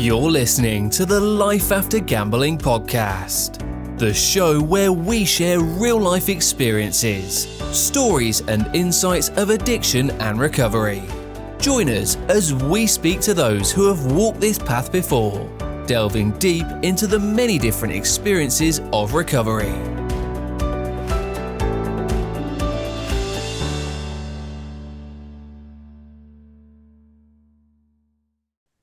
You're listening to the Life After Gambling podcast, the show where we share real-life experiences, stories and insights of addiction and recovery. Join us as we speak to those who have walked this path before, delving deep into the many different experiences of recovery.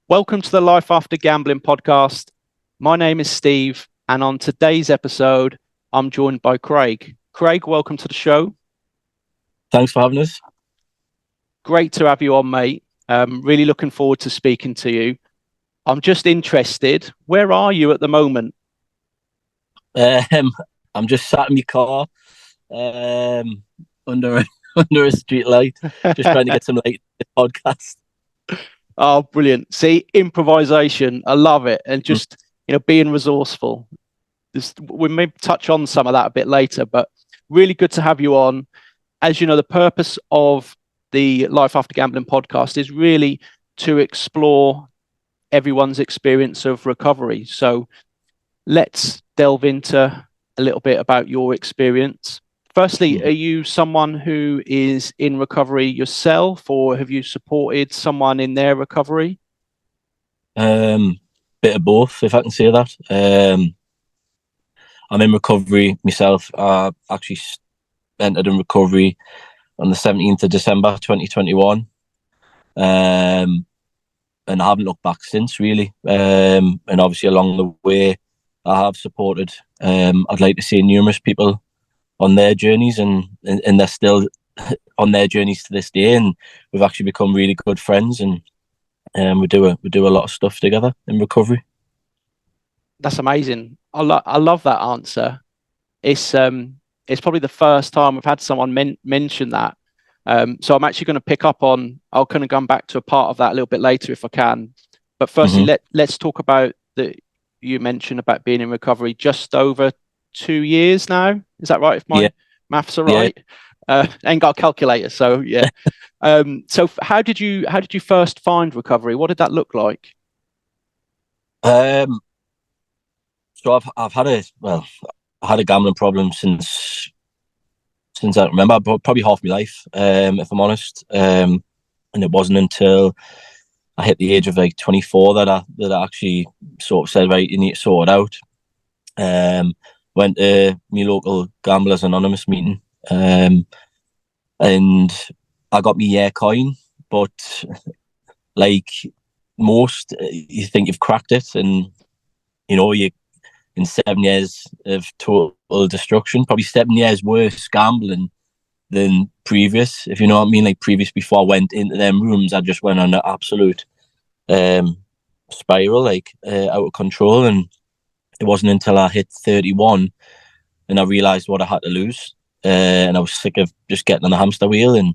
Welcome to the Life After Gambling podcast. My name is Steve, and on today's episode, I'm joined by Craig. Craig, welcome to the show. Thanks for having us. Great to have you on, mate. Really looking forward to speaking to you. I'm just interested, where are you at the moment? I'm just sat in my car under a street light, just trying to get some light to the podcast. Oh, brilliant. See, improvisation. I love it. And just, being resourceful. We may touch on some of that a bit later, but really good to have you on. As you know, the purpose of the Life After Gambling podcast is really to explore everyone's experience of recovery. So let's delve into a little bit about your experience. Firstly, are you someone who is in recovery yourself, or have you supported someone in their recovery? Bit of both, if I can say that. I'm in recovery myself. I actually entered in recovery on the 17th of December 2021. And I haven't looked back since, really. And obviously along the way, I have supported, I'd like to say, numerous people on their journeys, and they're still on their journeys to this day, and we've actually become really good friends, and we do a lot of stuff together in recovery. That's amazing. I love that answer. It's probably the first time we've had someone mention that. So I'm actually going to pick up on. I'll kind of come back to a part of that a little bit later if I can. But firstly, let's talk about that. You mentioned about being in recovery just over 2 years now. Is that right? If my maths are right, ain't got a calculator, so yeah. So how did you first find recovery? What did that look like? So I've had a gambling problem since I remember, probably half my life, if I'm honest. And it wasn't until I hit the age of like 24 that I actually sort of said, right, you need to sort it out. Went to my local Gamblers Anonymous meeting, and I got my year coin, but like most, you think you've cracked it, and you in 7 years of total destruction, probably 7 years worse gambling than previous, if you know what I mean. Like previous, before I went into them rooms, I just went on an absolute spiral, like out of control. And it wasn't until I hit 31 and I realised what I had to lose, and I was sick of just getting on the hamster wheel. And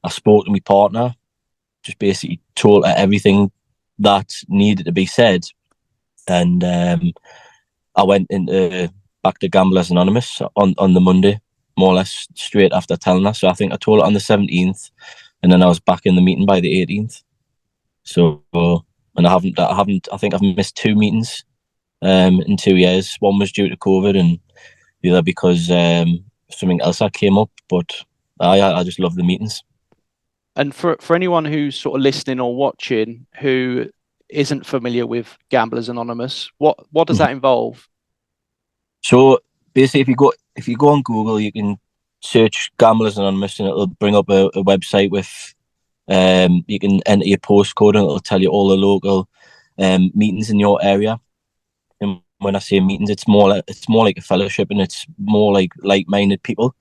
I spoke to my partner, just basically told her everything that needed to be said, and I went back to Gamblers Anonymous on the Monday, more or less straight after telling her. So I think I told her on the 17th, and then I was back in the meeting by the 18th. So, and I think I've missed 2 meetings in 2 years. One was due to COVID, and the other because something else that came up. But I just love the meetings. And for anyone who's sort of listening or watching who isn't familiar with Gamblers Anonymous, what does that involve? So basically, if you go on Google, you can search Gamblers Anonymous, and it'll bring up a website with you can enter your postcode, and it'll tell you all the local meetings in your area. And when I say meetings, it's more like a fellowship, and it's more like-minded people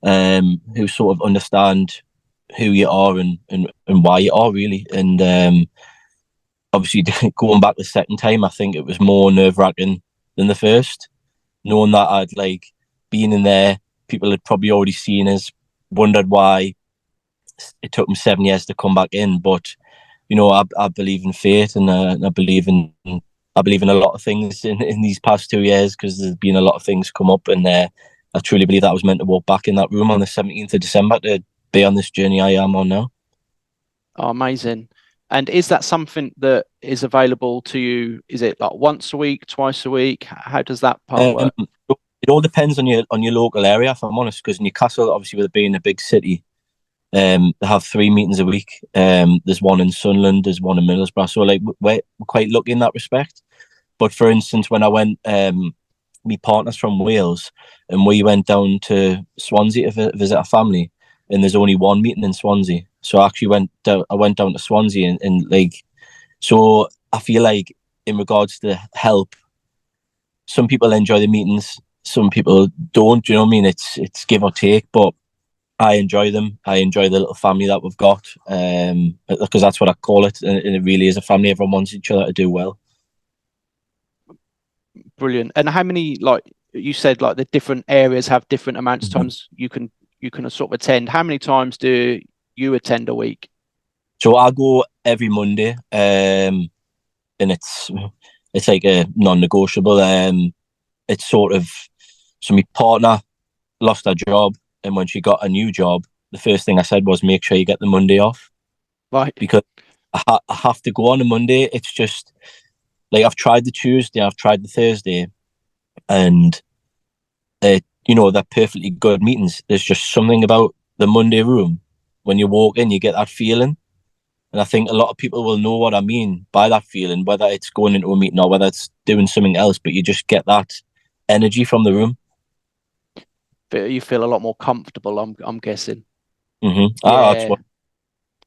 who sort of understand who you are and why you are, really. And obviously, going back the second time, I think it was more nerve-wracking than the first, knowing that I'd been in there, people had probably already seen us, wondered why it took them 7 years to come back in. But I believe in fate, and I believe in a lot of things in these past 2 years, because there's been a lot of things come up, and I truly believe that I was meant to walk back in that room on the 17th of December to be on this journey I am on now. Oh, amazing. And is that something that is available to you? Is it like once a week, twice a week? How does that part work? It all depends on your local area, if I'm honest, because Newcastle, obviously with it being a big city, they have 3 meetings a week. There's one in Sunderland, there's one in Middlesbrough. So like we're quite lucky in that respect. But for instance, when I went, my partner's from Wales, and we went down to Swansea to visit our family, and there's only one meeting in Swansea. So I actually I went down to Swansea, and like, so I feel like in regards to help, some people enjoy the meetings, some people don't. You know what I mean? It's give or take, but I enjoy them. I enjoy the little family that we've got, because that's what I call it, and it really is a family. Everyone wants each other to do well. Brilliant. And how many, like you said, like the different areas have different amounts of times you can sort of attend. How many times do you attend a week? So I go every Monday, and it's like a non-negotiable. It's sort of, so my partner lost her job, and when she got a new job, the first thing I said was make sure you get the Monday off, Right. because I have to go on a Monday. It's just like I've tried the Tuesday, I've tried the Thursday, and they're perfectly good meetings. There's just something about the Monday room. When you walk in, you get that feeling. And I think a lot of people will know what I mean by that feeling, whether it's going into a meeting or whether it's doing something else, but you just get that energy from the room. You feel a lot more comfortable, I'm guessing. Mm-hmm. That's what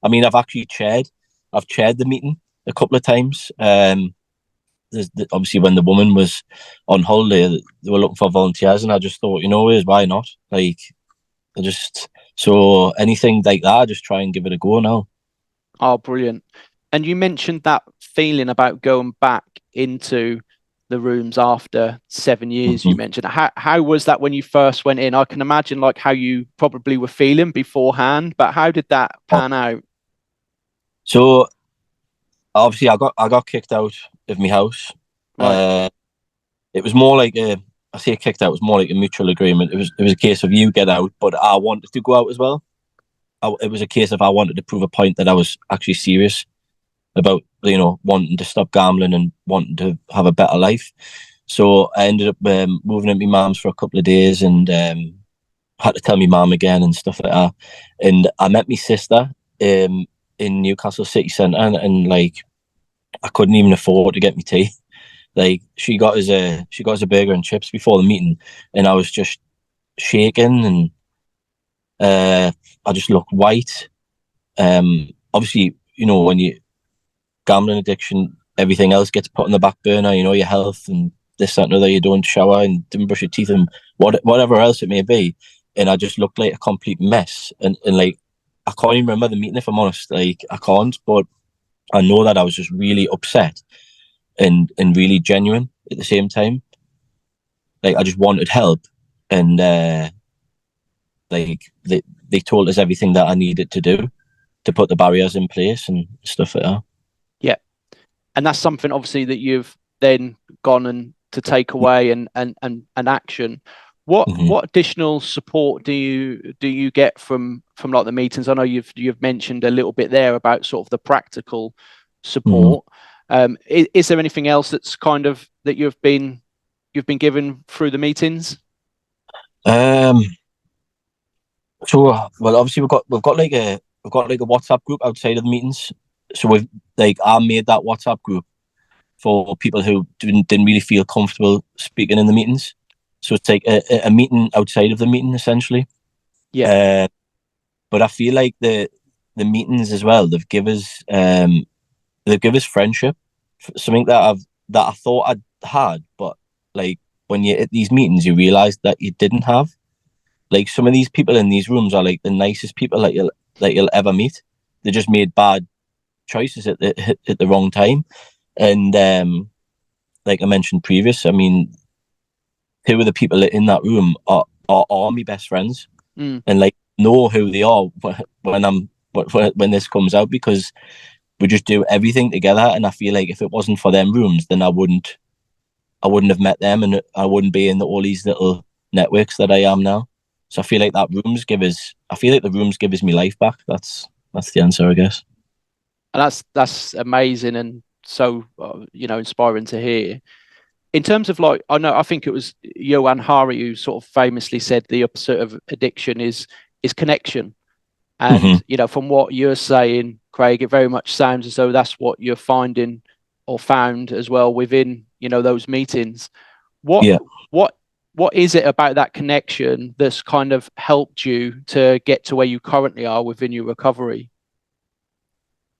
I mean. I've chaired the meeting a couple of times. Obviously when the woman was on holiday, they were looking for volunteers, and I just thought, why not? Like, so anything like that, I just try and give it a go now. Oh, brilliant. And you mentioned that feeling about going back into the rooms after 7 years. You mentioned how was that when you first went in? I can imagine like how you probably were feeling beforehand, but how did that pan out? So obviously I got kicked out of my house. Right. It was more like I say kicked out, it was more like a mutual agreement. It was a case of you get out, but I wanted to go out as well. It was a case of I wanted to prove a point that I was actually serious about, wanting to stop gambling and wanting to have a better life. So I ended up moving into my mum's for a couple of days, and had to tell my mum again and stuff like that. And I met my sister in Newcastle city centre, and like I couldn't even afford to get me tea. Like she got us a burger and chips before the meeting, and I was just shaking, and I just looked white. Obviously, when you gambling addiction, everything else gets put on the back burner. Your health and this, that, and other. You don't shower and didn't brush your teeth and whatever else it may be. And I just looked like a complete mess. And like I can't even remember the meeting, if I'm honest. Like I can't, but I know that I was just really upset and really genuine at the same time. Like I just wanted help, and like they told us everything that I needed to do to put the barriers in place and stuff like that. Yeah. And that's something obviously that you've then gone and to take away and action. What additional support do you get from like the meetings? I know you've mentioned a little bit there about sort of the practical support. Is there anything else that's kind of that you've been given through the meetings? So well, obviously we've got like a WhatsApp group outside of the meetings. So I made that WhatsApp group for people who didn't really feel comfortable speaking in the meetings. So it's like a meeting outside of the meeting, essentially. Yeah. But I feel like the meetings as well, they've give us friendship, something that I thought I'd had, but like when you're at these meetings, you realise that you didn't have. Like some of these people in these rooms are like the nicest people that you'll ever meet. They just made bad choices at the wrong time, and like I mentioned previous, I mean, two of the people in that room are my best friends, and like know who they are when this comes out, because we just do everything together. And I feel like if it wasn't for them rooms, then I wouldn't have met them, and I wouldn't be in all these little networks that I am now. So I feel like the rooms give us me life back. That's the answer, I guess. And that's amazing and so inspiring to hear. In terms of like, I think it was Johan Hari who sort of famously said the opposite of addiction is connection. Hmm. And from what you're saying, Craig, it very much sounds as though that's what you're finding or found as well within those meetings. What Yeah, what what is it about that connection that's kind of helped you to get to where you currently are within your recovery?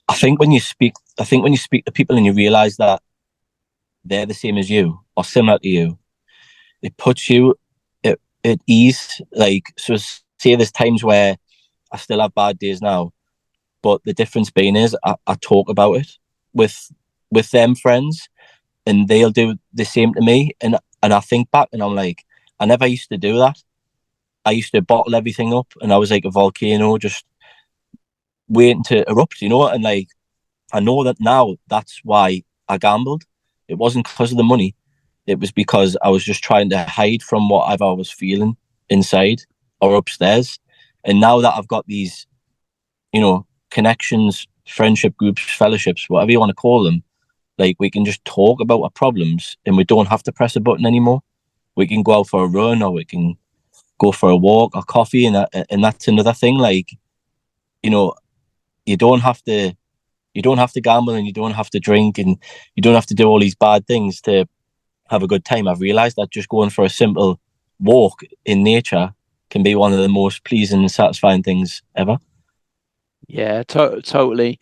I think when you speak to people and you realize that they're the same as you or similar to you, it puts you at ease. Like, so say there's times where I still have bad days now, but the difference being is I talk about it with them friends, and they'll do the same to me. And I think back and I'm like, I never used to do that. I used to bottle everything up, and I was like a volcano, just waiting to erupt, And like, I know that now that's why I gambled. It wasn't because of the money. It was because I was just trying to hide from whatever I was feeling inside or upstairs. And now that I've got these, connections, friendship groups, fellowships, whatever you want to call them, like, we can just talk about our problems and we don't have to press a button anymore. We can go out for a run, or we can go for a walk or coffee. And that's another thing. Like, you know, you don't have to gamble, and you don't have to drink, and you don't have to do all these bad things to have a good time. I've realized that just going for a simple walk in nature can be one of the most pleasing and satisfying things ever. Yeah, totally.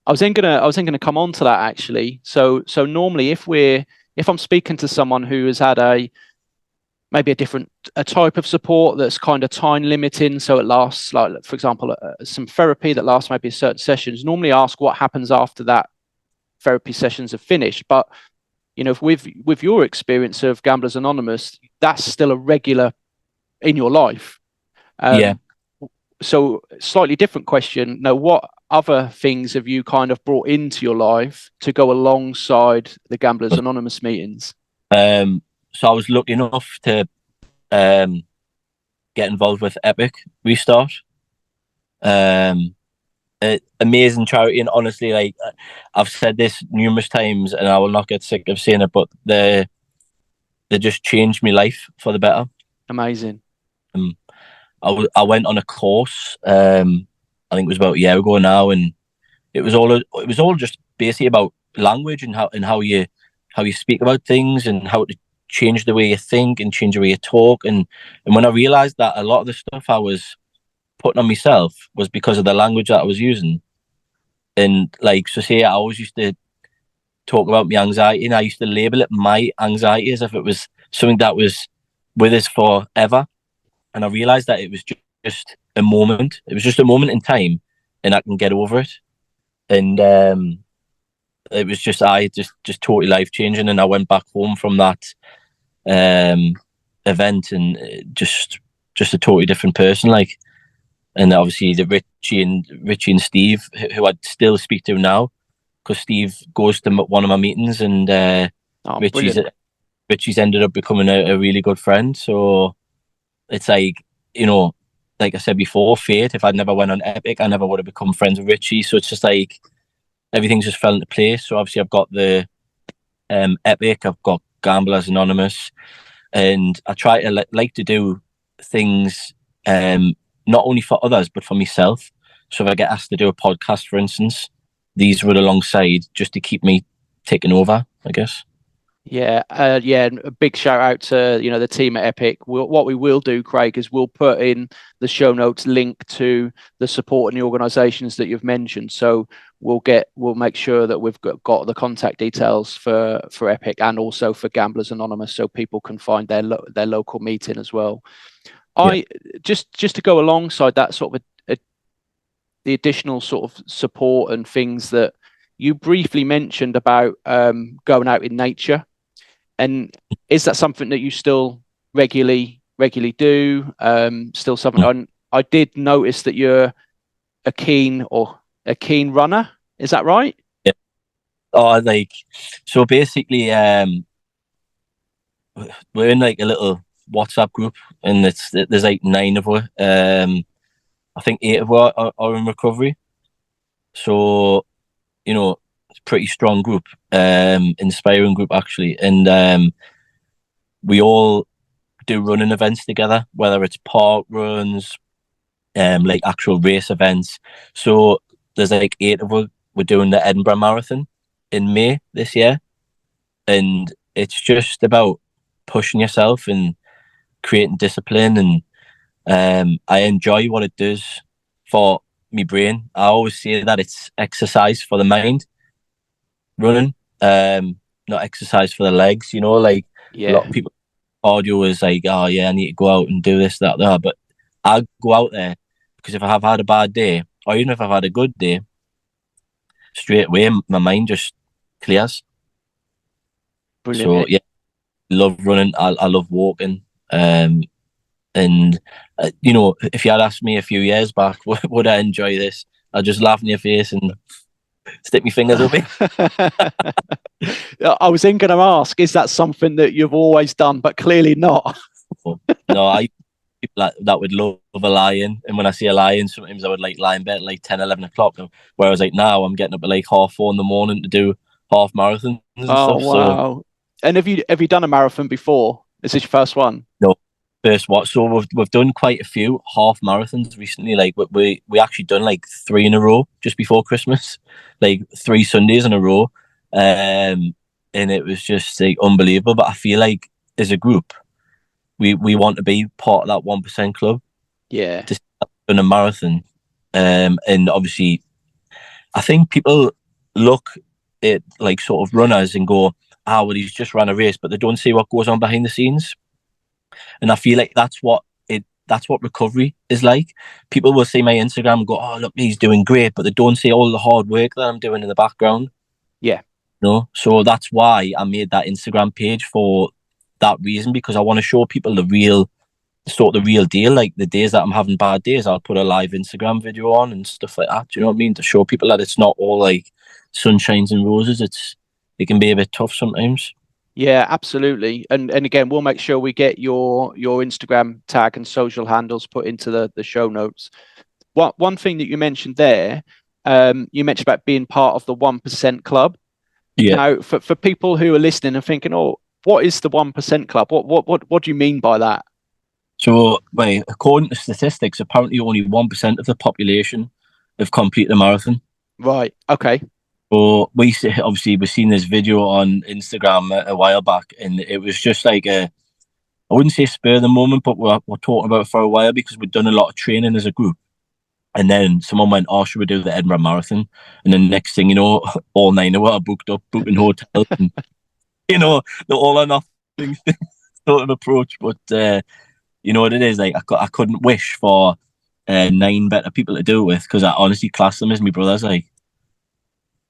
I was then gonna come on to that actually. So normally if I'm speaking to someone who has had maybe a type of support that's kind of time limiting, so it lasts, like for example some therapy that lasts maybe certain sessions, normally ask what happens after that therapy sessions are finished. But with your experience of Gamblers Anonymous, that's still a regular in your life. Yeah. um, so slightly different question now, what other things have you kind of brought into your life to go alongside the Gamblers Anonymous meetings? So I was lucky enough to um, get involved with Epic Restart. Um, Amazing charity, and honestly, like, I've said this numerous times, and I will not get sick of saying it, but they just changed my life for the better. Amazing. Um, I went on a course. I think it was about a year ago now, and it was all just basically about language and how you speak about things, and how to change the way you think and change the way you talk. And when I realized that a lot of the stuff I was putting on myself was because of the language that I was using. And like, so say I always used to talk about my anxiety, and I used to label it my anxiety as if it was something that was with us forever. And I realized that it was just a moment. It was just a moment in time, and I can get over it. And it was just totally life changing. And I went back home from that um, event, and just a totally different person. Like, and obviously the Richie and Steve, who I still speak to now, because Steve goes to one of my meetings, and Oh, Richie's brilliant. Richie's ended up becoming a really good friend. So it's like, like I said before, fate. If I'd never went on Epic, I never would have become friends with Richie. So it's just like everything's just fell into place. So obviously I've got the Epic, I've got Gamblers Anonymous, and I try to like to do things not only for others but for myself. So if I get asked to do a podcast, for instance, these run alongside just to keep me taking over, I guess. Yeah, yeah. And a big shout out to the team at Epic. What we will do, Craig, is we'll put in the show notes link to the support and the organisations that you've mentioned. So we'll make sure that we've got the contact details for Epic and also for Gamblers Anonymous, so people can find their local meeting as well. Yeah. I just to go alongside that sort of the additional sort of support and things that you briefly mentioned about going out in nature. And is that something that you still regularly do? Still something I did notice that you're a keen runner. Is that right? Yeah. Oh, like, so basically, we're in like a little WhatsApp group, and there's like 9 of us. I think 8 of us are in recovery. So you know, pretty strong group, inspiring group actually, and we all do running events together, whether it's park runs, like actual race events. So there's like 8 of us. We're doing the Edinburgh Marathon in May this year, and it's just about pushing yourself and creating discipline. And I enjoy what it does for my brain. I always say that it's exercise for the mind, running, not exercise for the legs. You know, like a lot Yeah. of people, cardio is like, oh yeah, I need to go out and do this, that. But I go out there because if I have had a bad day, or even if I've had a good day, straight away my mind just clears. So Brilliant. yeah, love running. I love walking. And you know, if you had asked me a few years back, would I enjoy this? I'd just laugh in your face and stick my fingers up it. I was then going to ask, is that something that you've always done, but clearly not? No, I people that would love a lion, and when I see a lion, sometimes I would like lie in bed at like 10, 11 o'clock. Whereas like now, I'm getting up at like 4:30 in the morning to do half marathons and Oh, stuff. So wow. And have you done a marathon before? Is this your first one? no, first what? So we've done quite a few half marathons recently. Like we actually done like 3 in a row just before Christmas, like 3 Sundays in a row, and it was just like unbelievable. But I feel like as a group, we want to be part of that 1% club Yeah. to in a marathon, and obviously, I think people look at like sort of runners and go, "Ah, well, he's just ran a race," but they don't see what goes on behind the scenes. And I feel like that's what recovery is like. People will see my Instagram and go, "Oh, look, he's doing great," but they don't see all the hard work that I'm doing in the background. Yeah. No, so that's why I made that Instagram page for that reason, because I want to show people the real deal. Like the days that I'm having bad days, I'll put a live Instagram video on and stuff like that. Do you know what I mean? To show people that it's not all like sunshines and roses. It can be a bit tough sometimes. Yeah, absolutely. And again, we'll make sure we get your Instagram tag and social handles put into the show notes. One thing that you mentioned there, you mentioned about being part of the 1% club. Yeah. Now, for people who are listening and thinking, "Oh, what is the 1% club? What do you mean by that?" So, well, according to statistics, apparently only 1% of the population have completed the marathon. Right. Okay. So obviously we've seen this video on Instagram a while back, and it was just like I wouldn't say spur of the moment, but we're talking about it for a while because we've done a lot of training as a group. And then someone went, "Oh, should we do the Edinburgh Marathon?" And then next thing you know, all 9 of us are booked up, booking hotels, and you know, the all or nothing sort of approach. But you know what it is, like I couldn't wish for 9 better people to do it with, because I honestly class them as my brothers. Like,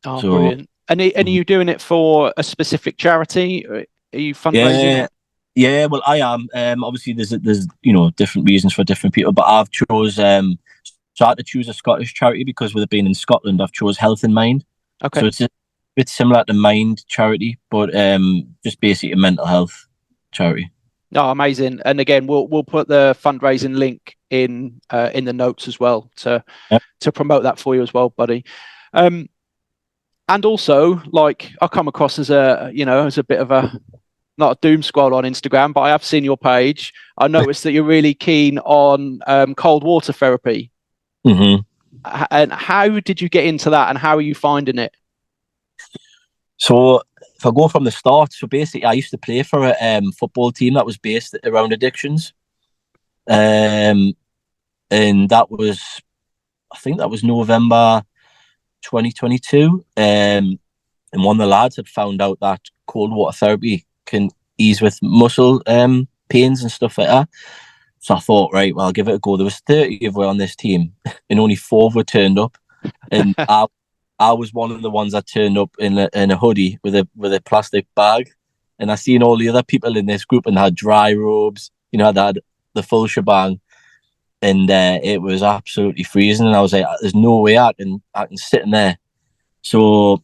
Oh, so brilliant. And are you doing it for a specific charity? Are you fundraising? yeah, yeah. Well, I am. Obviously, there's you know different reasons for different people, but I've chose so I had to choose a Scottish charity because with it being in Scotland, I've chose Health in Mind. Okay. So it's a bit similar to Mind charity, but just basically a mental health charity. Oh, amazing. And again, we'll put the fundraising link in the notes as well Yep. to promote that for you as well, buddy. And also, like, I come across as a bit of a not a doom scroll on Instagram, but I have seen your page. I noticed that you're really keen on cold water therapy. Mm-hmm. And how did you get into that, and how are you finding it? So if I go from the start, so basically I used to play for a football team that was based around addictions, and I think that was November 2022, and one of the lads had found out that cold water therapy can ease with muscle pains and stuff like that. So I thought, right, well, I'll give it a go. There was 30 of us on this team, and only 4 were turned up, and I was one of the ones that turned up in a hoodie with a plastic bag, and I seen all the other people in this group and had dry robes, you know, they had the full shebang, and it was absolutely freezing. And I was like, "There's no way I can sit in there." So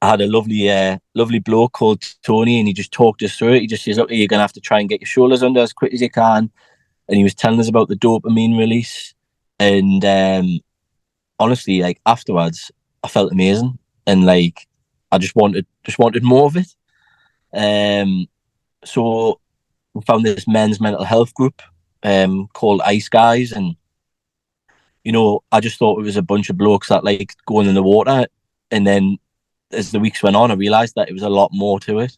I had a lovely bloke called Tony, and he just talked us through it. He just says, "Okay, you're gonna have to try and get your shoulders under as quick as you can," and he was telling us about the dopamine release, and honestly, like afterwards, I felt amazing. and like I just wanted more of it. So we found this men's mental health group called Iceguys, and I just thought it was a bunch of blokes that like going in the water, and then as the weeks went on, I realised that it was a lot more to it.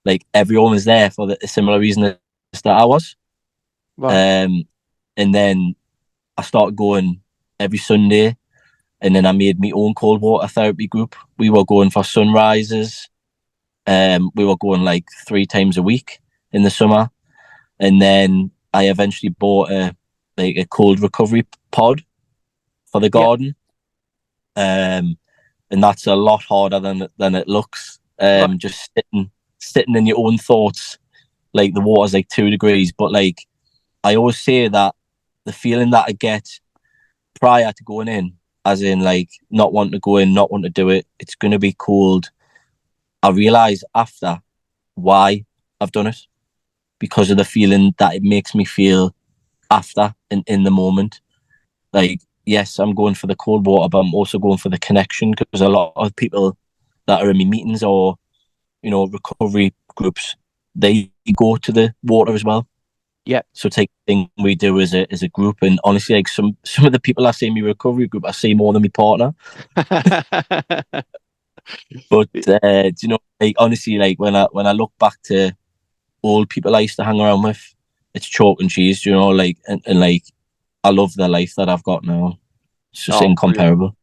Like everyone was there for a similar reason as that I was. Right. And then I started going every Sunday, and then I made my own cold water therapy group. We were going for sunrises. We were going like 3 times a week in the summer, and then I eventually bought a cold recovery pod for the garden. And that's a lot harder than it looks. Right. Just sitting in your own thoughts, like the water's like 2 degrees, but like I always say that the feeling that I get prior to going in, as in like not wanting to go in, not wanting to do it, it's going to be cold. I realize after why I've done it, because of the feeling that it makes me feel after in the moment. Like, yes, I'm going for the cold water, but I'm also going for the connection, because a lot of people that are in my meetings or recovery groups, they go to the water as well. Yeah. So it's like the thing we do as a group, and honestly, like some of the people I see in my recovery group, I see more than my partner. But like honestly, like when I look back to old people I used to hang around with, it's chalk and cheese, like and like I love the life that I've got now. It's just incomparable.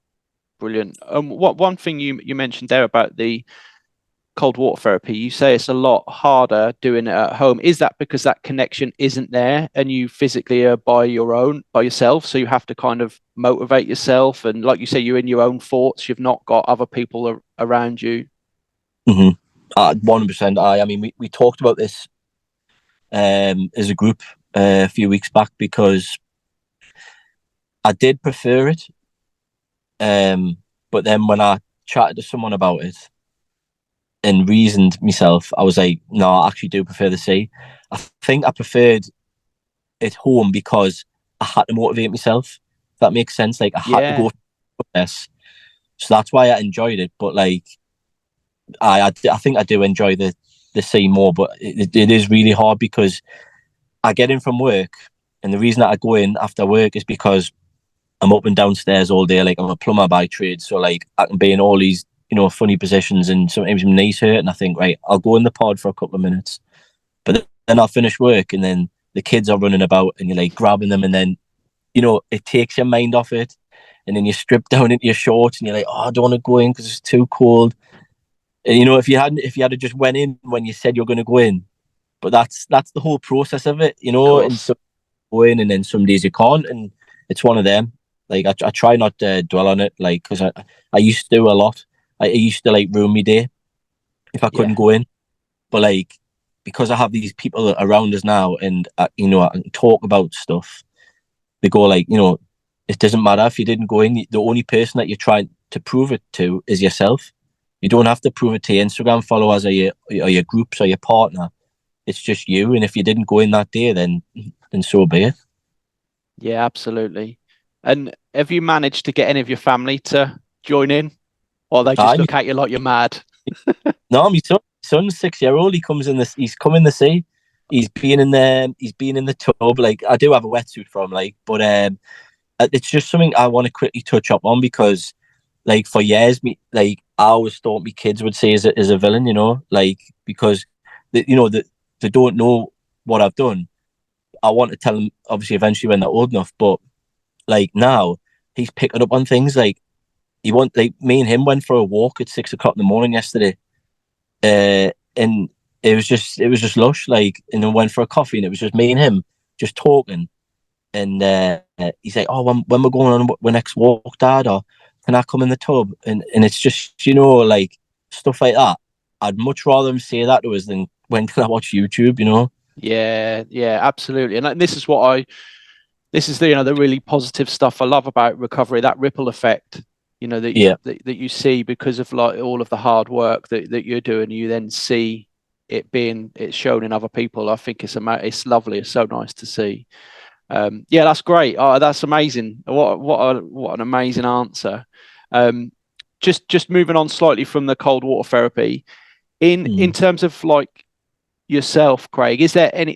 Brilliant. What one thing you mentioned there about the cold water therapy, you say it's a lot harder doing it at home. Is that because that connection isn't there and you physically are by yourself, so you have to kind of motivate yourself, and like you say, you're in your own thoughts, you've not got other people around you? 100%. I mean, we talked about this as a group a few weeks back, because I did prefer it, but then when I chatted to someone about it and reasoned myself, I was like, no, I actually do prefer the sea. I think I preferred it home because I had to motivate myself. If that makes sense. Like I had to go through this, so that's why I enjoyed it. But like, I think I do enjoy the sea more, but it is really hard because I get in from work, and the reason that I go in after work is because I'm up and downstairs all day. Like I'm a plumber by trade, so like I can be in all these funny positions, and sometimes my knees hurt, and I think, right, I'll go in the pod for a couple of minutes, but then I'll finish work, and then the kids are running about, and you're like grabbing them, and then it takes your mind off it, and then you strip down into your shorts, and you're like, oh, I don't want to go in because it's too cold. And if you had just went in when you said you're going to go in, but that's the whole process of it, and some go in, and then some days you can't, and it's one of them. Like I try not to dwell on it, like, because I used to do a lot. I used to like ruin my day if I couldn't go in, but like because I have these people around us now, and I can talk about stuff. They go like, it doesn't matter if you didn't go in. The only person that you're trying to prove it to is yourself. You don't have to prove it to your Instagram followers or your groups or your partner. It's just you. And if you didn't go in that day, then so be it. Yeah, absolutely. And have you managed to get any of your family to join in, or they just look at you like you're mad? No, my son's 6-year-old. He's come in the sea. He's been in the tub. Like I do have a wetsuit for him, like, but it's just something I want to quickly touch up on, because like for years, I always thought my kids would see as a villain, like because they don't know what I've done. I want to tell them obviously eventually when they're old enough, but like now he's picking up on things. Like me and him went for a walk at 6 o'clock in the morning yesterday, and it was just lush. Like, and then went for a coffee, and it was just me and him just talking. And he's like, "Oh, when we're going on our next walk, Dad, or can I come in the tub?" And it's just like stuff like that. I'd much rather him say that to us than when can I watch YouTube, Yeah, absolutely. And this is the really positive stuff I love about recovery, that ripple effect, that you see because of like all of the hard work that you're doing. You then see it's shown in other people. I think it's lovely. It's so nice to see. Yeah, that's great. Oh, that's amazing. What an amazing answer. just moving on slightly from the cold water therapy, in terms of like yourself, Craig,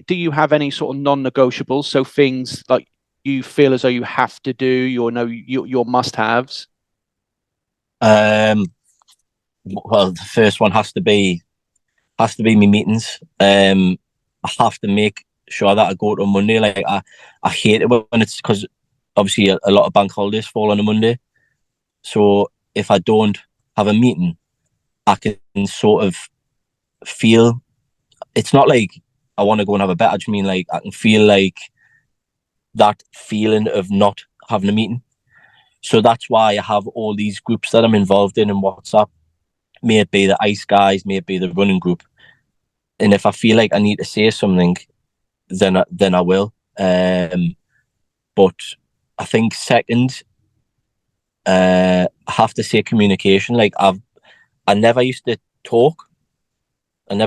do you have any sort of non-negotiables? So things like you feel as though you have to do, your must-haves? Well, the first one has to be my meetings. I have to make sure that I go to a Monday. Like I hate it when it's, because obviously a lot of bank holidays fall on a Monday. So if I don't have a meeting, I can sort of feel, it's not like I want to go and have a bet. I just mean like I can feel like that feeling of not having a meeting. So that's why I have all these groups that I'm involved in WhatsApp. May it be the Ice Guys, may it be the running group. And if I feel like I need to say something, then I will. But I think second, I have to say communication. Like I never used to talk. And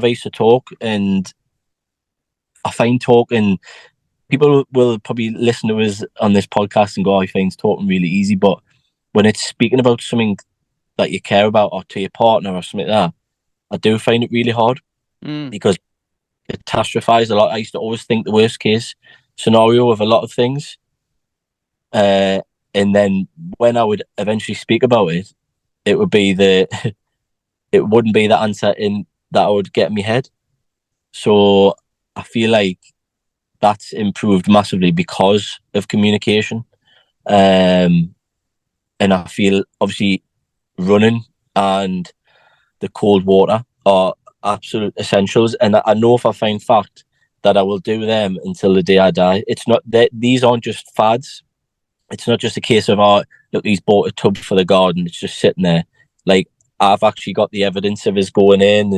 I find talking, people will probably listen to us on this podcast and go, "I find talking really easy." But when it's speaking about something that you care about, or to your partner or something like that, I do find it really hard because it catastrophize a lot. I used to always think the worst case scenario of a lot of things. And then when I would eventually speak about it, it would be it wouldn't be the answer in that I would get in my head. So I feel like that's improved massively because of communication. And I feel obviously running and the cold water are absolute essentials. And I know for a fine fact that I will do them until the day I die. It's not that these aren't just fads. It's not just a case of, oh, look, he's bought a tub for the garden. It's just sitting there. Like, I've actually got the evidence of his going in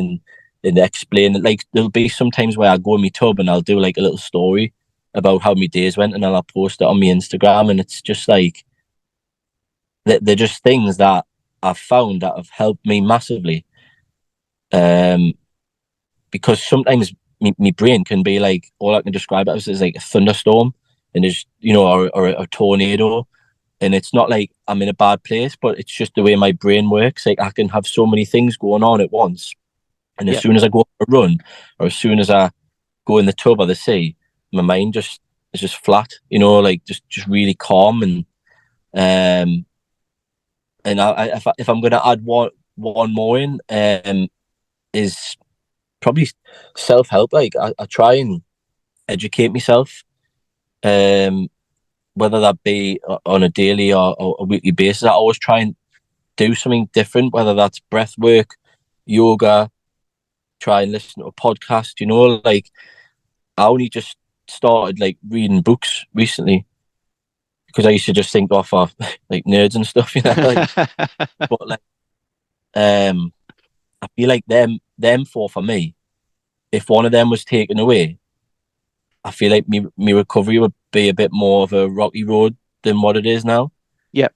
and explaining. Like, there'll be some times where I go in my tub and I'll do like a little story about how my days went, and I'll post it on my Instagram. And it's just like, they're just things that I've found that have helped me massively. Because sometimes my brain can be like, all I can describe it as is like a thunderstorm, and there's, or a tornado. And it's not like I'm in a bad place, but it's just the way my brain works. Like, I can have so many things going on at once. And as soon as I go for a run, or as soon as I go in the tub or the sea, my mind is just flat, like just really calm. And if I'm going to add one more in, is probably self-help. Like, I try and educate myself, whether that be on a daily or a weekly basis. I always try and do something different, whether that's breath work, yoga, try and listen to a podcast. Like, I only just started like reading books recently, because I used to just think off of like nerds and stuff, like, but like, I feel like them four for me, if one of them was taken away, I feel like me recovery would be a bit more of a rocky road than what it is now. Yep.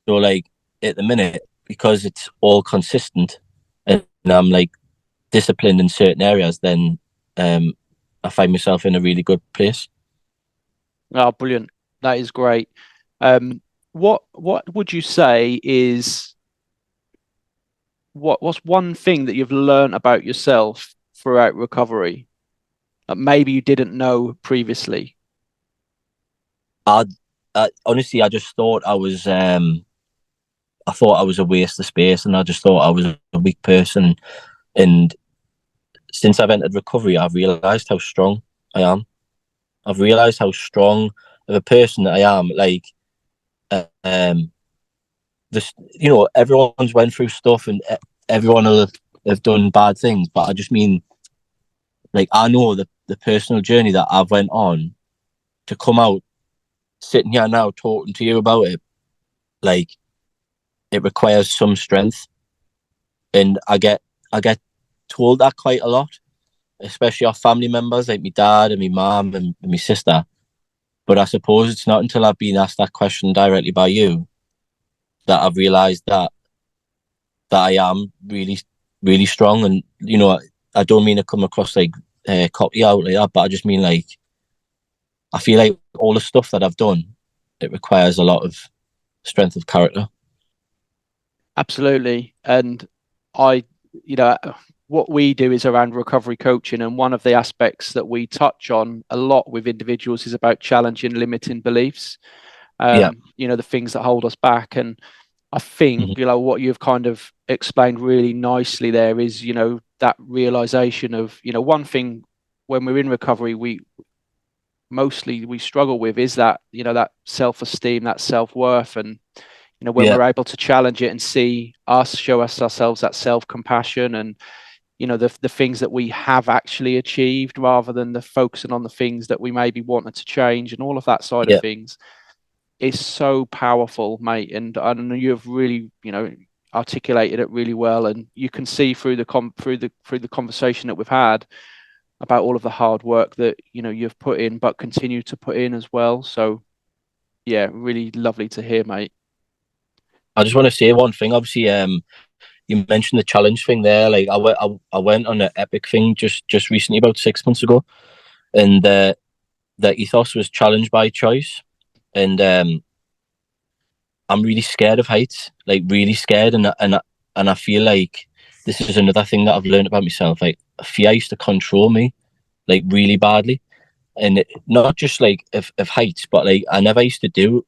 So like, at the minute, because it's all consistent and I'm like disciplined in certain areas, then I find myself in a really good place. Oh, brilliant. That is great. What would you say is what's one thing that you've learned about yourself throughout recovery that maybe you didn't know previously? Honestly, I just thought I was I thought I was a waste of space, and I just thought I was a weak person. And since I've entered recovery, I've realised how strong I am. I've realised how strong of a person that I am. Like, this, everyone's went through stuff, and everyone will have done bad things. But I just mean, like, I know the personal journey that I've went on to come out, sitting here now talking to you about it. Like, it requires some strength, and I get told that quite a lot, especially our family members, like my dad and my mum and my sister. But I suppose it's not until I've been asked that question directly by you that I've realised that I am really, really strong. And I don't mean to come across like cocky out like that, but I just mean, like, I feel like all the stuff that I've done, it requires a lot of strength of character. Absolutely. And I, you know, what we do is around recovery coaching. And one of the aspects that we touch on a lot with individuals is about challenging limiting beliefs, Yeah. the things that hold us back. And I Hmm. think, what you've kind of explained really nicely there is, that realization of, one thing when we're in recovery, we struggle with is that, that self-esteem, that self-worth. And when Yeah. we're able to challenge it and show us ourselves that self-compassion and the things that we have actually achieved rather than the focusing on the things that we maybe wanted to change and all of that side of Yeah. things is so powerful, mate. And I know you've really articulated it really well, and you can see through the conversation that we've had about all of the hard work that you've put in but continue to put in as well. So yeah, really lovely to hear, mate. I just want to say one thing. Obviously, you mentioned the challenge thing there. Like I went on an epic thing just recently, about 6 months ago, and the ethos was challenge by choice. And I'm really scared of heights, like really scared, and I feel like this is another thing that I've learned about myself. Like fear used to control me, like really badly, and not just like of heights, but like I never used to do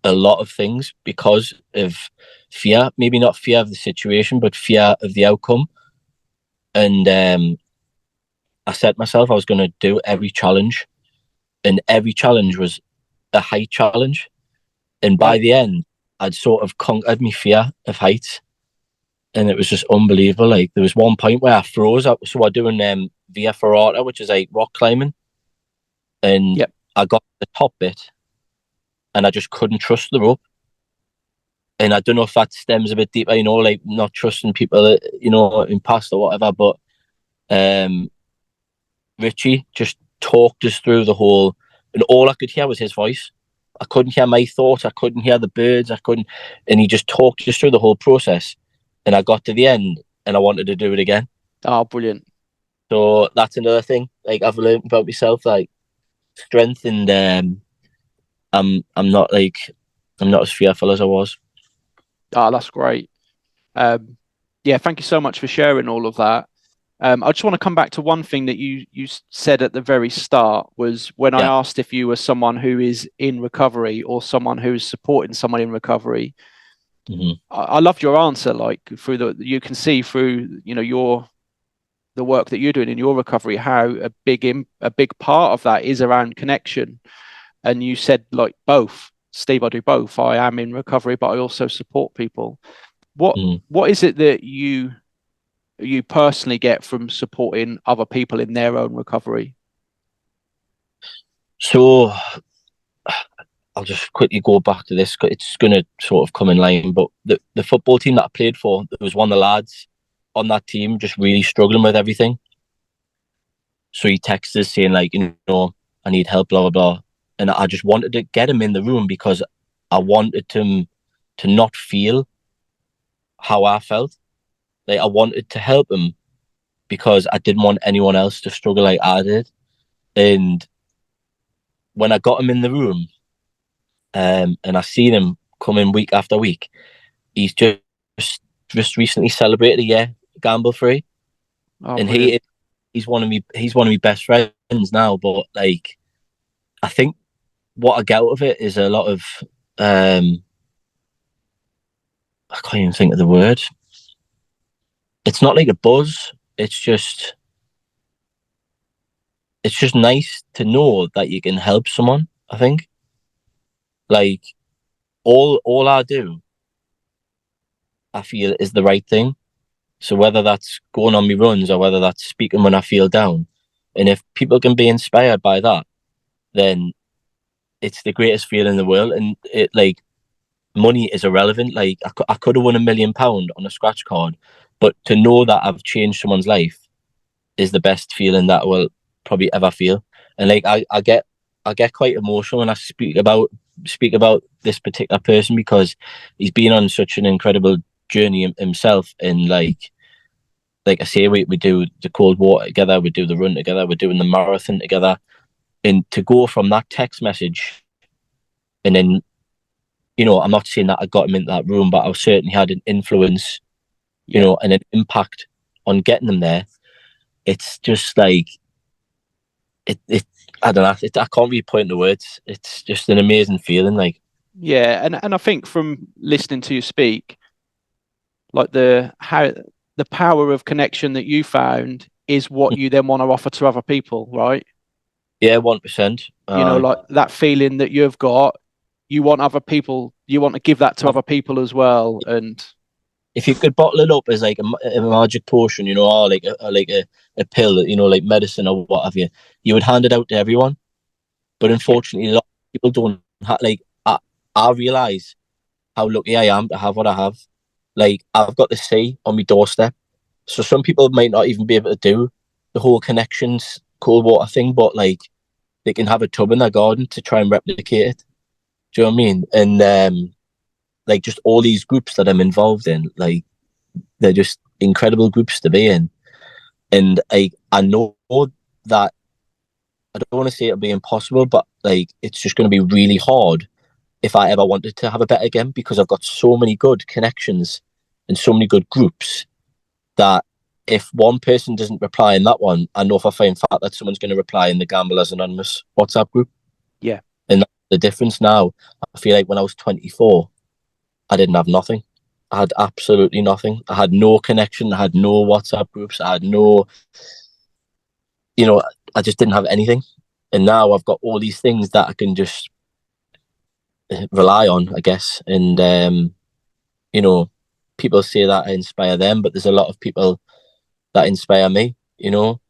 a lot of things because of fear. Maybe not fear of the situation, but fear of the outcome. And I set myself I was going to do every challenge, and every challenge was a height challenge. And by Right. the end, I'd sort of conquered my fear of heights, and it was just unbelievable. Like there was one point where I froze. So I doing via ferrata, which is like rock climbing, and Yep. I got the top bit, and I just couldn't trust the rope. And I don't know if that stems a bit deeper, like not trusting people, in past or whatever. But um, Richie just talked us through the whole, and all I could hear was his voice. I couldn't hear my thoughts. I couldn't hear the birds. I couldn't, and he just talked us through the whole process. And I got to the end, and I wanted to do it again. Oh, brilliant. So that's another thing. Like I've learned about myself, like strength, and I'm not I'm not as fearful as I was. Oh, that's great. Yeah, thank you so much for sharing all of that. I just want to come back to one thing that you said at the very start was when I Yeah. asked if you were someone who is in recovery or someone who is supporting someone in recovery. Hmm. I loved your answer. Like you can see through the work that you're doing in your recovery how a big part of that is around connection. And you said like both, Steve. I do both. I am in recovery, but I also support people. What Mm. what is it that you personally get from supporting other people in their own recovery? So I'll just quickly go back to this. It's going to sort of come in line, but the football team that I played for, there was one of the lads on that team just really struggling with everything. So he texted us saying like, I need help, blah blah blah, and I just wanted to get him in the room because I wanted him to not feel how I felt. Like I wanted to help him because I didn't want anyone else to struggle like I did. And when I got him in the room, and I seen him come in week after week, he's just recently celebrated a year gamble free, Oh, and brilliant. he's one of my best friends now. But like, I think what I get out of it is a lot of um, I can't even think of the word. It's not like a buzz. It's just nice to know that you can help someone. I think like all I do, I feel is the right thing. So whether that's going on my runs or whether that's speaking when I feel down, and if people can be inspired by that, then it's the greatest feeling in the world. And it like money is irrelevant. Like I could have won £1 million on a scratch card, but to know that I've changed someone's life is the best feeling that I will probably ever feel. And like I get quite emotional when I speak about this particular person because he's been on such an incredible journey himself. And like I say, we do the cold water together, we do the run together, we're doing the marathon together. And to go from that text message and then you know, I'm not saying that I got him into that room, but I certainly had an influence, you know, and an impact on getting them there. It's just like it I don't know. I can't really put into words. It's just an amazing feeling. Like, yeah, and I think from listening to you speak, like the power of connection that you found is what you then want to offer to other people, right? yeah, 1%. You know, like that feeling that you've got, you want other people, you want to give that to other people as well. And if you could bottle it up as like a magic potion, you know, or like a pill, you know, like medicine or what have you, you would hand it out to everyone. But unfortunately, a lot of people don't like. I realize how lucky I am to have what I have. Like, I've got the sea on my doorstep, so some people might not even be able to do the whole connections cold water thing, but like they can have a tub in their garden to try and replicate it. Do you know what I mean? And like just all these groups that I'm involved in, like they're just incredible groups to be in. And I know that I don't want to say it'll be impossible, but like it's just going to be really hard if I ever wanted to have a bet again, because I've got so many good connections and so many good groups that if one person doesn't reply in that one, I know for a fact that someone's going to reply in the Gamblers Anonymous WhatsApp group. yeah, and that's the difference now. I feel like when I was 24, I didn't have nothing. I had absolutely nothing. I had no connection. I had no WhatsApp groups. I had no, you know, I just didn't have anything. And now I've got all these things that I can just rely on, I guess. And, you know, people say that I inspire them, but there's a lot of people that inspire me, you know.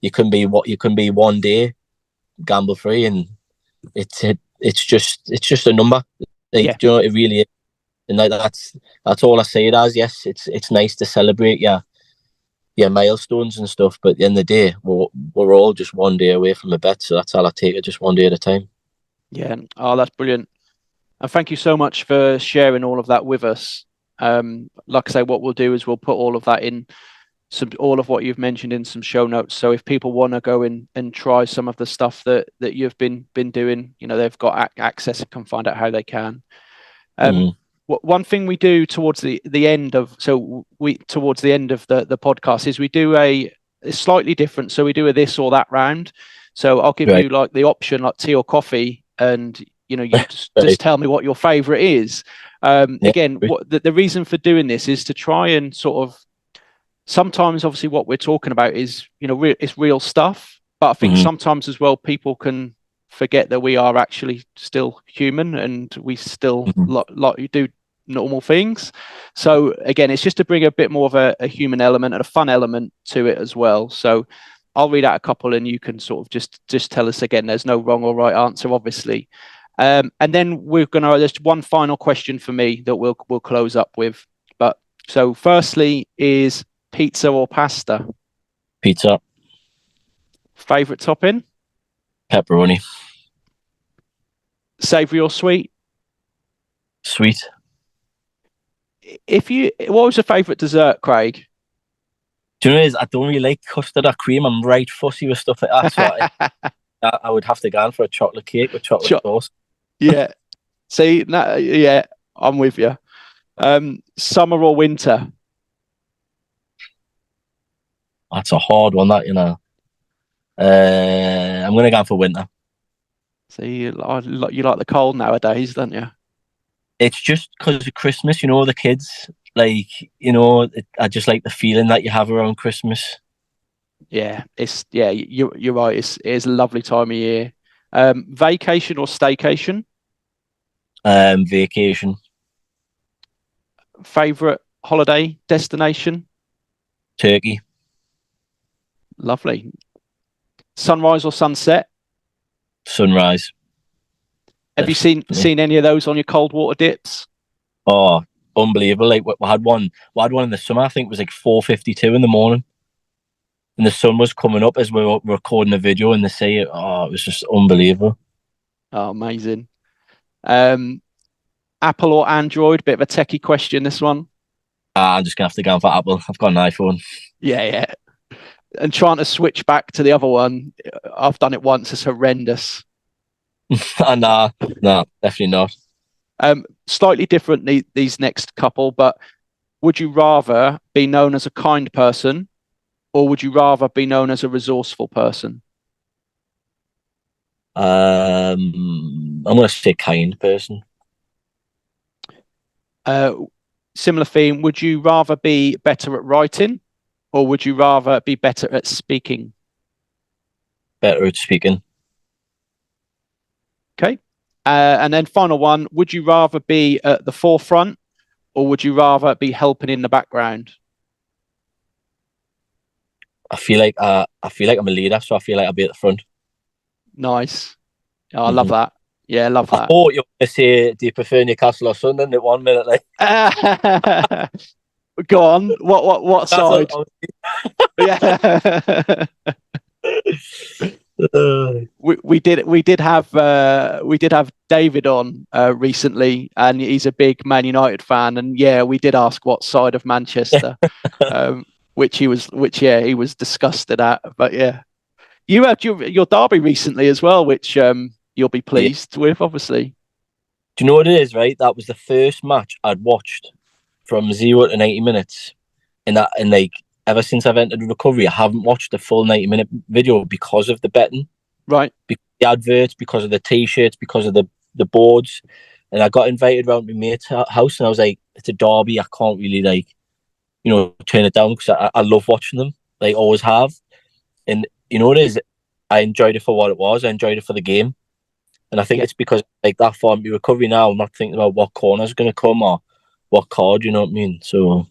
You can be what you can be one day, gamble free, and it's just a number. Like, yeah, do you know, it really is. And like that's all I say it as. Yes, it's nice to celebrate your milestones and stuff, but at the end of the day, we're all just one day away from a bet, so that's all I take it, just one day at a time. yeah. Oh, that's brilliant. And thank you so much for sharing all of that with us. Like I say, what we'll do is we'll put all of that in all of what you've mentioned in some show notes. So if people want to go in and try some of the stuff that you've been doing, you know, they've got access and can find out how they can. Mhm. One thing we do towards the end of towards the end of the podcast is we do it's slightly different. So we do a this or that round. So I'll give Right. you like the option, like tea or coffee, and you know, you just Right. tell me what your favorite is. Yeah. Again, what the reason for doing this is to try and sort of, sometimes obviously what we're talking about is, you know, it's real stuff, but I think Mhm. sometimes as well people can forget that we are actually still human and we still Mhm. like do normal things. So again, it's just to bring a bit more of a human element and a fun element to it as well. So I'll read out a couple and you can sort of just tell us. Again, there's no wrong or right answer, obviously. And then we're gonna, there's one final question for me that we'll close up with. But so firstly is pizza or pasta? Pizza, Favorite topping? pepperoni, Savory or sweet? sweet. What was your favorite dessert, Craig? Do you know what it is? I don't really like custard or cream. I'm right fussy with stuff like that. So I would have to go for a chocolate cake with chocolate sauce. Yeah. See, no, yeah, I'm with you. Summer or winter? That's a hard one, that, you know. I'm gonna go for winter. See, you like the cold nowadays, don't you? It's just because of Christmas, you know, the kids, like, you know, I just like the feeling that you have around Christmas. Yeah, you're right. It's a lovely time of year. Vacation or staycation? Vacation, Favorite holiday destination? Turkey, Lovely. Sunrise or sunset? sunrise. Have you Definitely. seen any of those on your cold water dips? Oh, unbelievable! Like we had one in the summer. I think it was like 4:52 in the morning, and the sun was coming up as we were recording a video in the sea. Oh, it was just unbelievable. Oh, amazing. Um, Apple or Android? Bit of a techie question, this one. I'm just gonna have to go for Apple. I've got an iPhone. Yeah, yeah. And trying to switch back to the other one, I've done it once. It's horrendous. And no, definitely not. slightly different these next couple, but would you rather be known as a kind person, or would you rather be known as a resourceful person? I'm going to say kind person. Similar theme. Would you rather be better at writing, or would you rather be better at speaking? Better at speaking. Okay. And then final one, would you rather be at the forefront, or would you rather be helping in the background? I feel like I'm a leader, so I feel like I'll be at the front. Nice. Oh, I love that. Yeah, I love I that. thought you were going to say, do you prefer Newcastle or Sunderland at 1 minute? Like, Go on. What side? Yeah. we did have David on recently, and he's a big Man United fan, and yeah, we did ask what side of Manchester, which he was disgusted at. But yeah, you had your derby recently as well, which you'll be pleased with, obviously. Do you know what it is? Right, that was the first match I'd watched from 0 to 90 minutes, and like ever since I've entered recovery, I haven't watched the full 90-minute video because of the betting. Right. Because the adverts, because of the T-shirts, because of the boards. And I got invited round to my mate's house, and I was like, it's a derby. I can't really, like, turn it down, because I love watching them. Like, always have. And you know what it is? I enjoyed it for what it was. I enjoyed it for the game. And I think it's because, like, that form of recovery now, I'm not thinking about what corner's going to come or what card, you know what I mean? So...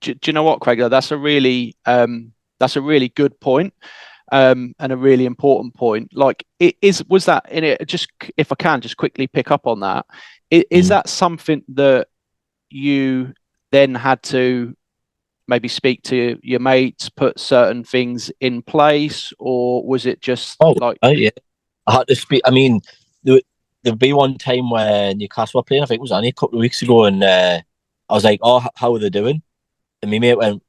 Do you know what, Craig? That's a really good point, and a really important point. Like, was that in it? Just if I can, just quickly pick up on that. Is that something that you then had to maybe speak to your mates, put certain things in place, or was it just yeah, I had to speak. I mean, there'd be one time where Newcastle were playing. I think it was only a couple of weeks ago, and I was like, "Oh, how are they doing?" And my mate went,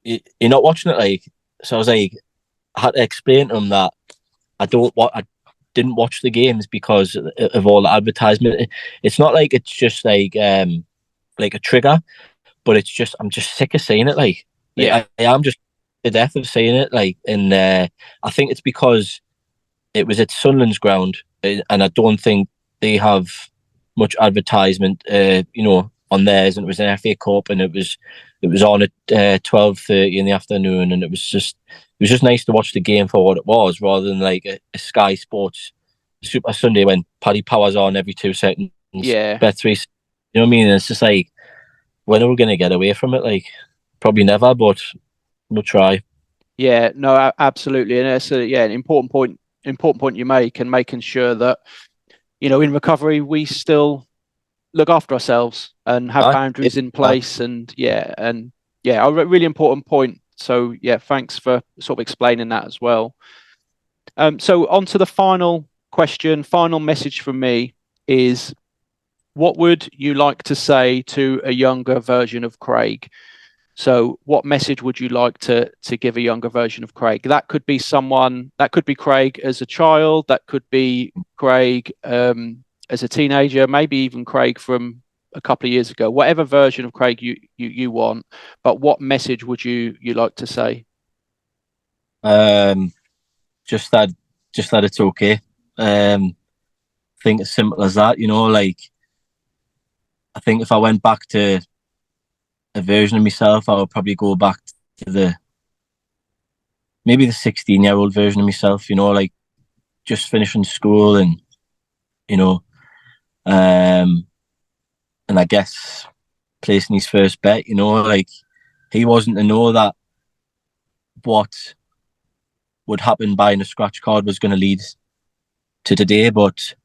"You're not watching it?" Like, so I was like, I had to explain to him that I didn't watch the games because of all the advertisement. It's not like it's just like a trigger, but it's just I'm just sick of seeing it. Like I am just to death of seeing it. Like, and I think it's because it was at Sunderland's ground, and I don't think they have much advertisement. On theirs, and it was an FA Cup, and it was on at 12:30 in the afternoon, and it was just nice to watch the game for what it was, rather than like a Sky Sports Super Sunday when Paddy Power's on every 2 seconds. Yeah, Bet 3. You know what I mean? It's just like, when are we going to get away from it? Like, probably never, but we'll try. Yeah, no, absolutely, and it's an important point you make, and making sure that in recovery we still look after ourselves and have boundaries in place, and a really important point. So yeah, thanks for sort of explaining that as well. So on to the final question, final message from me is, what would you like to say to a younger version of Craig? So what message would you like to give a younger version of Craig? That could be Craig as a child, that could be Craig as a teenager, maybe even Craig from a couple of years ago, whatever version of Craig you want. But what message would you like to say? Just that it's okay. I think it's simple as that, like, I think if I went back to a version of myself, I would probably go back to maybe the 16-year-old version of myself, like just finishing school, and and I guess placing his first bet, like, he wasn't to know that what would happen buying a scratch card was going to lead to today, but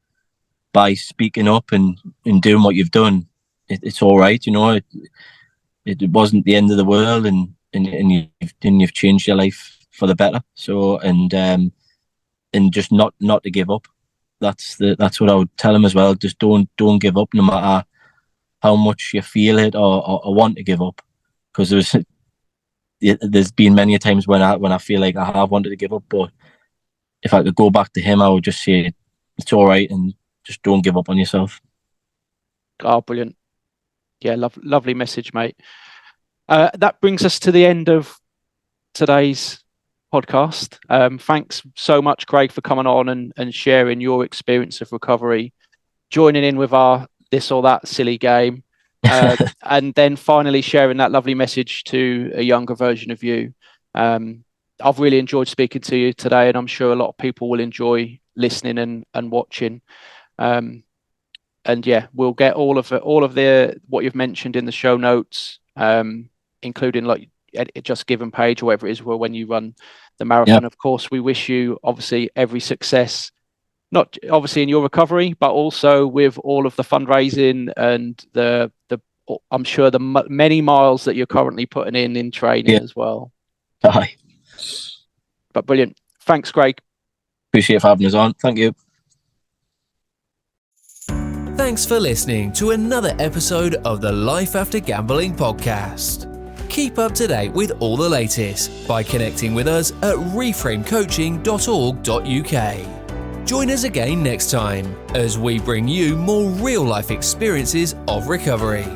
by speaking up and doing what you've done, it's all right, it wasn't the end of the world, and you've changed your life for the better. So, and just not to give up. That's what I would tell him as well. Just don't give up, no matter how much you feel it or want to give up, because there's been many times when I feel like I have wanted to give up, but if I could go back to him, I would just say it's all right, and just don't give up on yourself. Oh, brilliant. Yeah, lovely message, mate. That brings us to the end of today's podcast. Thanks so much, Craig, for coming on and sharing your experience of recovery, joining in with our this or that silly game, and then finally sharing that lovely message to a younger version of you. I've really enjoyed speaking to you today, and I'm sure a lot of people will enjoy listening and watching. And yeah, we'll get all of the what you've mentioned in the show notes, including like Just Given page or whatever it is when you run the marathon. Of course, we wish you obviously every success, not obviously in your recovery, but also with all of the fundraising and the I'm sure the many miles that you're currently putting in training as well. Aye. But brilliant. Thanks, Craig. Appreciate having us on. Thank you. Thanks for listening to another episode of the Life After Gambling podcast. Keep up to date with all the latest by connecting with us at reframecoaching.org.uk. Join us again next time as we bring you more real life experiences of recovery.